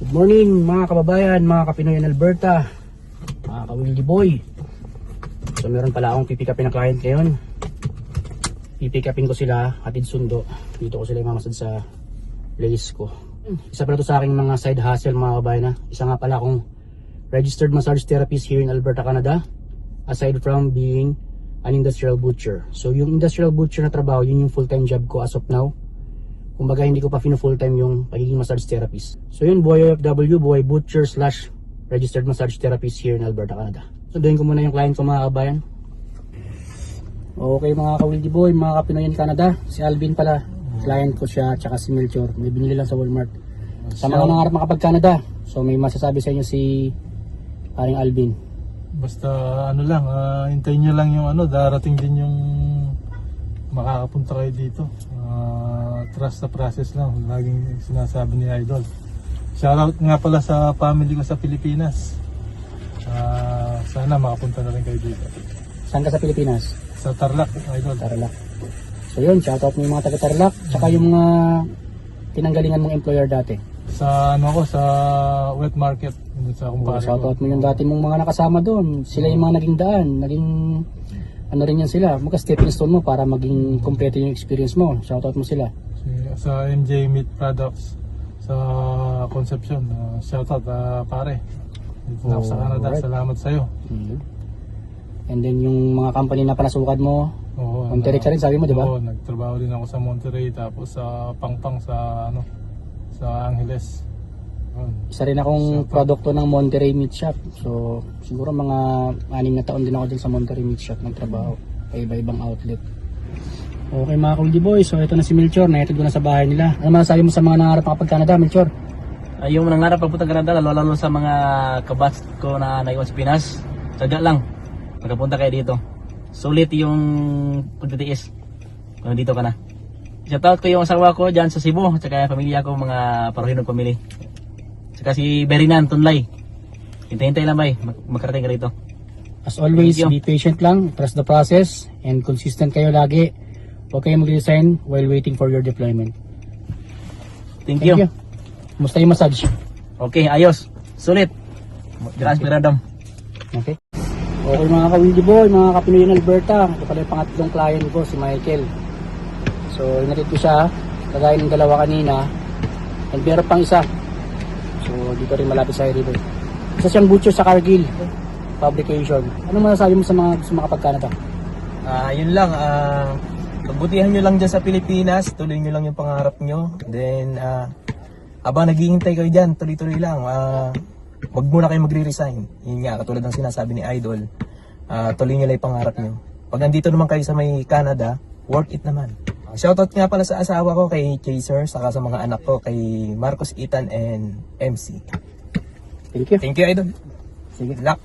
Good morning mga kababayan, mga kapinoy in Alberta, mga ka-Wildy Boy. So meron pala akong pipick-upin na client ngayon. Pipick-upin ko sila, hatid sundo. Dito ko sila imamasad sa place ko. Isa pala to sa aking mga side hustle mga kababayan na. Isa nga pala akong registered massage therapist here in Alberta, Canada. Aside from being an industrial butcher. So yung industrial butcher na trabaho, yun yung full-time job ko as of now. Kumbaga hindi ko pa full time yung pagiging massage therapist. So yun, buhay OFW, buhay butcher / registered massage therapist here in Alberta, Canada. So doon ko muna yung client ko mga kabayan. Okay mga ka-Wildy Boy, mga kapinoy in Canada. Si Alvin pala, client ko siya, tsaka si Melchor. May binili lang sa Walmart. Sa mga nangarap makapag-Canada. So may masasabi sa inyo si paring Alvin. Basta ano lang, hintayin nyo lang yung darating din yung makakapunta kayo dito. Trust the process lang, laging sinasabi ni Idol. Shoutout nga pala sa family ko sa Pilipinas. Sana makapunta na rin kayo dito. Saan ka sa Pilipinas? Sa Tarlac, Idol. Tarlac. So yun, shoutout mo yung mga taga Tarlac, tsaka yung mga pinanggalingan mong employer dati. Sa sa wet market, sa kumpare ko. Shoutout mo yung dati mong mga nakasama doon. Sila yung mga naging daan, naging ano rin yan sila. Magka stepping stone mo para maging kompleto yung experience mo. Shoutout mo sila. Sa MJ Meat Products sa Concepcion, shoutout pare. Dito na ako sa Canada, alright. Salamat sa'yo. And then yung mga company na panasukat mo, Monterrey ka rin sabi mo, di ba? Oo, nagtrabaho din ako sa Monterrey, tapos sa Pangpang sa Angeles. Isa rin akong produkto ng Monterrey Meat Shop. So siguro mga 6 na taon din ako dyan sa Monterrey Meat Shop nagtrabaho sa iba-ibang outlet. Okay mga ka-Wildy Boy, so ito na si Melchor, naitid ko na sa bahay nila. Ano masasabi mo sa mga nangarap makapag-Canada, Melchor? Yung nangarap pagpunta Canada, lalo sa mga kabats ko na naiwan sa Pinas, tsaga lang, magkapunta kayo dito. Sulit yung pagtitiis kung nandito ka na. Shoutout ko yung asawa ko dyan sa Cebu, at saka yung pamilya ko, mga Parohinog family. Saka si Berinan Tunlay. Hintay-hintay lang bay, magkarating ka rito. As always, be patient lang, trust the process, and consistent kayo lagi. Huwag kayong mag-resign while waiting for your deployment. Thank you. Kumusta yung massage? Okay, ayos. Sulit. Gracias, Piradam. Okay. Okay mga ka-Wildy Boy, mga kapinoy in Alberta. Ito pala yung pangatlong client ko, si Michael. So, inatid ko siya. Kagaya ng dalawa kanina. And meron pang isa. So, dito rin malapit sa River. Isa siyang butcher sa Cargill Fabrication. Ano masasabi mo sa mga gusto makapag-Canada? Yun lang, pagbutihan nyo lang dyan sa Pilipinas, tuloy nyo lang yung pangarap nyo. Then, habang naghihintay kayo dyan, tuloy-tuloy lang. Wag muna kayo magre-resign. Yun nga, katulad ng sinasabi ni Idol, tuloy nyo lang yung pangarap nyo. Pag nandito naman kayo sa may Canada, worth it naman. Shoutout nga pala sa asawa ko, kay Chaser, saka sa mga anak ko, kay Marcos, Ethan, and MC. Thank you. Thank you, Idol. Sige. Good luck.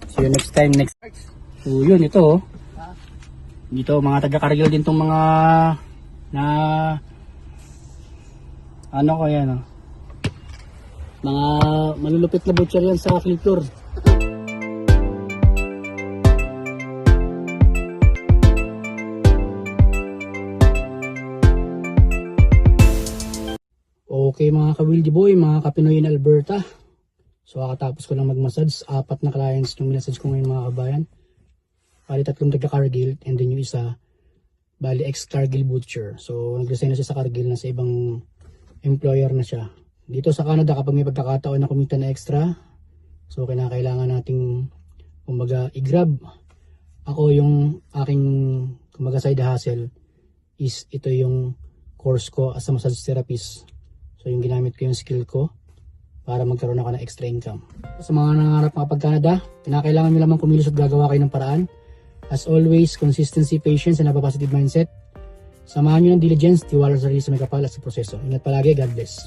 See you next time. So, yun, ito. Dito, mga taga-Cargill din tong mga na ano ko yan, mga malulupit na butcher yan sa Clipper. Okay mga ka-Wildy Boy, mga kapinoy in Alberta. So kakatapos ko lang mag-massage, 4 na clients yung minasage ko ngayon mga kabayan. Bali 3 taga-Cargill and then yung isa bali ex-Cargill butcher. So nag-resign na siya sa Cargill, na sa ibang employer na siya. Dito sa Canada kapag may pagkakataon na kumita na extra, so kinakailangan nating kumbaga i-grab. Ako yung aking kumbaga side hustle is ito yung course ko as a massage therapist. So yung ginamit ko yung skill ko para magkaroon ako ng extra income. Sa mga nangarap makapag-Canada, kinakailangan nyo lamang kumilos at gagawa kayo ng paraan. As always, consistency, patience, and have a positive mindset. Samahan nyo ng diligence, tiwala sa sarili sa may kapal at sa proseso. Ingat palagi, God bless.